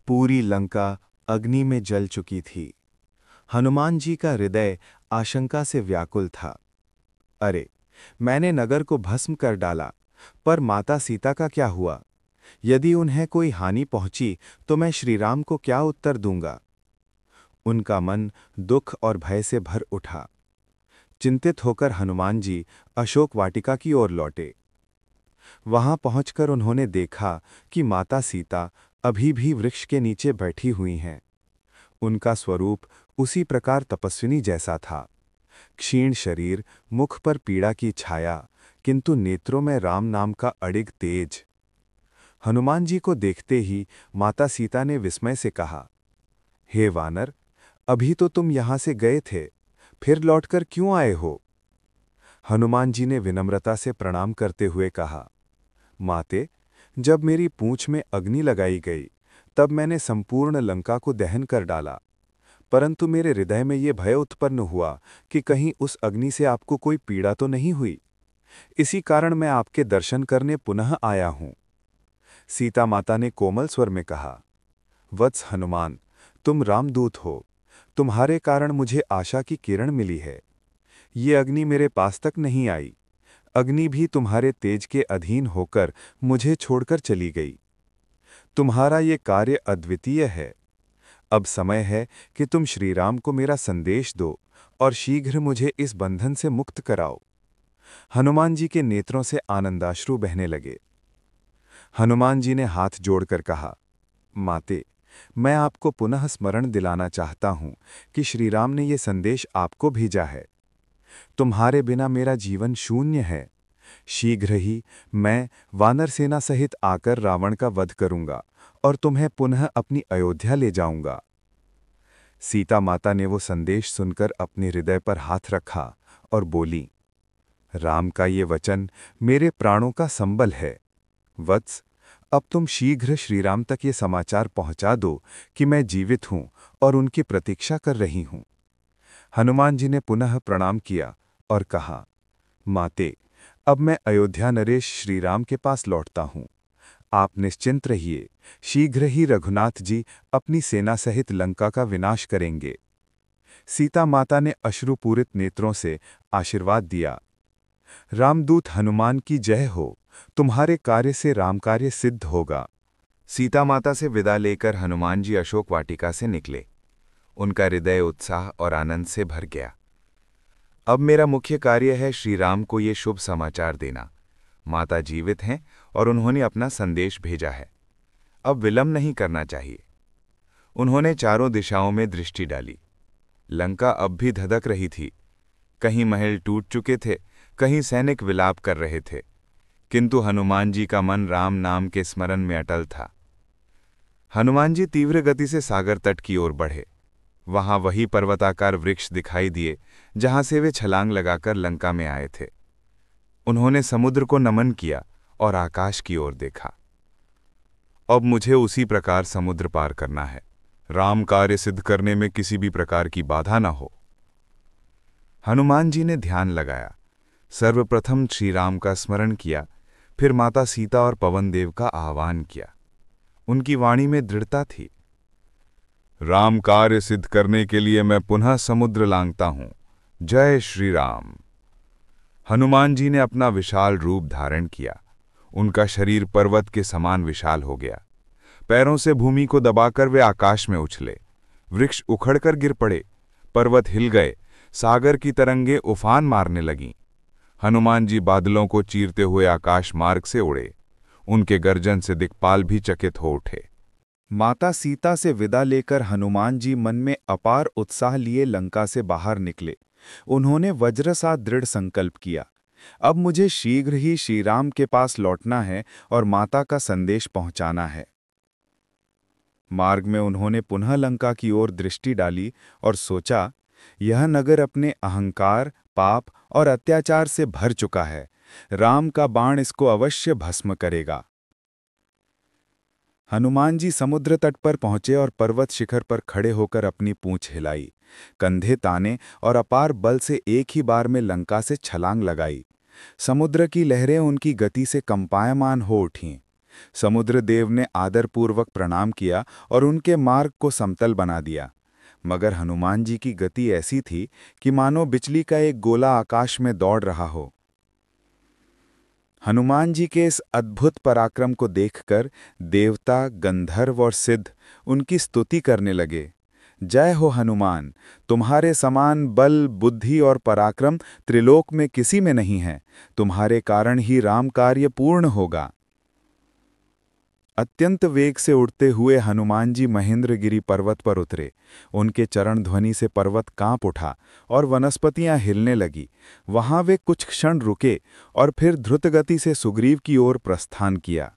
पूरी लंका अग्नि में जल चुकी थी। हनुमान जी का हृदय आशंका से व्याकुल था। अरे, मैंने नगर को भस्म कर डाला, पर माता सीता का क्या हुआ? यदि उन्हें कोई हानि पहुंची तो मैं श्रीराम को क्या उत्तर दूंगा? उनका मन दुख और भय से भर उठा। चिंतित होकर हनुमान जी अशोक वाटिका की ओर लौटे। वहां पहुंचकर उन्होंने देखा कि माता सीता अभी भी वृक्ष के नीचे बैठी हुई हैं। उनका स्वरूप उसी प्रकार तपस्विनी जैसा था। क्षीण शरीर, मुख पर पीड़ा की छाया, किंतु नेत्रों में राम नाम का अडिग तेज। हनुमान जी को देखते ही माता सीता ने विस्मय से कहा, हे वानर, अभी तो तुम यहां से गए थे, फिर लौटकर क्यों आए हो? हनुमान जी ने विनम्रता से प्रणाम करते हुए कहा, माते, जब मेरी पूंछ में अग्नि लगाई गई, तब मैंने संपूर्ण लंका को दहन कर डाला। परंतु मेरे हृदय में ये भय उत्पन्न हुआ कि कहीं उस अग्नि से आपको कोई पीड़ा तो नहीं हुई। इसी कारण मैं आपके दर्शन करने पुनः आया हूं। सीता माता ने कोमल स्वर में कहा, वत्स हनुमान, तुम रामदूत हो। तुम्हारे कारण मुझे आशा की किरण मिली है। ये अग्नि मेरे पास तक नहीं आई। अग्नि भी तुम्हारे तेज के अधीन होकर मुझे छोड़कर चली गई। तुम्हारा ये कार्य अद्वितीय है। अब समय है कि तुम श्रीराम को मेरा संदेश दो और शीघ्र मुझे इस बंधन से मुक्त कराओ। हनुमान जी के नेत्रों से आनंदाश्रु बहने लगे। हनुमान जी ने हाथ जोड़कर कहा, माते, मैं आपको पुनः स्मरण दिलाना चाहता हूं कि श्रीराम ने ये संदेश आपको भेजा है। तुम्हारे बिना मेरा जीवन शून्य है। शीघ्र ही मैं वानर सेना सहित आकर रावण का वध करूंगा और तुम्हें पुनः अपनी अयोध्या ले जाऊंगा। सीता माता ने वो संदेश सुनकर अपने हृदय पर हाथ रखा और बोली, राम का ये वचन मेरे प्राणों का संबल है। वत्स, अब तुम शीघ्र श्रीराम तक ये समाचार पहुंचा दो कि मैं जीवित हूं और उनकी प्रतीक्षा कर रही हूं। हनुमान जी ने पुनः प्रणाम किया और कहा, माते, अब मैं अयोध्या नरेश श्रीराम के पास लौटता हूं। आप निश्चिंत रहिए, शीघ्र ही रघुनाथ जी अपनी सेना सहित लंका का विनाश करेंगे। सीता माता ने अश्रुपूरित नेत्रों से आशीर्वाद दिया। रामदूत हनुमान की जय हो। तुम्हारे कार्य से राम कार्य सिद्ध होगा। सीता माता से विदा लेकर हनुमान जी अशोक वाटिका से निकले। उनका हृदय उत्साह और आनंद से भर गया। अब मेरा मुख्य कार्य है श्री राम को ये शुभ समाचार देना। माता जीवित हैं और उन्होंने अपना संदेश भेजा है। अब विलंब नहीं करना चाहिए। उन्होंने चारों दिशाओं में दृष्टि डाली। लंका अब भी धधक रही थी। कहीं महल टूट चुके थे, कहीं सैनिक विलाप कर रहे थे, किंतु हनुमान जी का मन राम नाम के स्मरण में अटल था। हनुमान जी तीव्र गति से सागर तट की ओर बढ़े। वहां वही पर्वताकार वृक्ष दिखाई दिए जहां से वे छलांग लगाकर लंका में आए थे। उन्होंने समुद्र को नमन किया और आकाश की ओर देखा। अब मुझे उसी प्रकार समुद्र पार करना है। राम कार्य सिद्ध करने में किसी भी प्रकार की बाधा न हो। हनुमान जी ने ध्यान लगाया। सर्वप्रथम श्री राम का स्मरण किया, फिर माता सीता और पवन देव का आह्वान किया। उनकी वाणी में दृढ़ता थी। राम कार्य सिद्ध करने के लिए मैं पुनः समुद्र लांघता हूं। जय श्री राम। हनुमान जी ने अपना विशाल रूप धारण किया। उनका शरीर पर्वत के समान विशाल हो गया। पैरों से भूमि को दबाकर वे आकाश में उछले। वृक्ष उखड़कर गिर पड़े, पर्वत हिल गए, सागर की तरंगें उफान मारने लगीं। हनुमान जी बादलों को चीरते हुए आकाश मार्ग से उड़े। उनके गर्जन से दिक्पाल भी चकित हो उठे। माता सीता से विदा लेकर हनुमान जी मन में अपार उत्साह लिए लंका से बाहर निकले। उन्होंने वज्र सा दृढ़ संकल्प किया, अब मुझे शीघ्र ही श्रीराम के पास लौटना है और माता का संदेश पहुंचाना है। मार्ग में उन्होंने पुनः लंका की ओर दृष्टि डाली और सोचा, यह नगर अपने अहंकार, पाप और अत्याचार से भर चुका है। राम का बाण इसको अवश्य भस्म करेगा। हनुमान जी समुद्र तट पर पहुंचे और पर्वत शिखर पर खड़े होकर अपनी पूंछ हिलाई, कंधे ताने और अपार बल से एक ही बार में लंका से छलांग लगाई। समुद्र की लहरें उनकी गति से कंपायमान हो उठीं। समुद्रदेव ने आदरपूर्वक प्रणाम किया और उनके मार्ग को समतल बना दिया। मगर हनुमान जी की गति ऐसी थी कि मानो बिजली का एक गोला आकाश में दौड़ रहा हो। हनुमान जी के इस अद्भुत पराक्रम को देखकर देवता, गंधर्व और सिद्ध उनकी स्तुति करने लगे। जय हो हनुमान, तुम्हारे समान बल, बुद्धि और पराक्रम त्रिलोक में किसी में नहीं है। तुम्हारे कारण ही राम कार्य पूर्ण होगा। अत्यंत वेग से उड़ते हुए हनुमान जी महेंद्रगिरी पर्वत पर उतरे। उनके चरण ध्वनि से पर्वत कांप उठा और वनस्पतियां हिलने लगी। वहां वे कुछ क्षण रुके और फिर द्रुतगति से सुग्रीव की ओर प्रस्थान किया।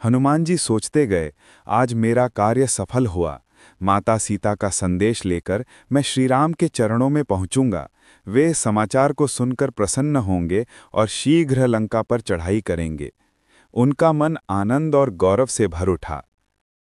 हनुमान जी सोचते गए, आज मेरा कार्य सफल हुआ। माता सीता का संदेश लेकर मैं श्रीराम के चरणों में पहुंचूंगा। वे समाचार को सुनकर प्रसन्न होंगे और शीघ्र लंका पर चढ़ाई करेंगे। उनका मन आनंद और गौरव से भर उठा।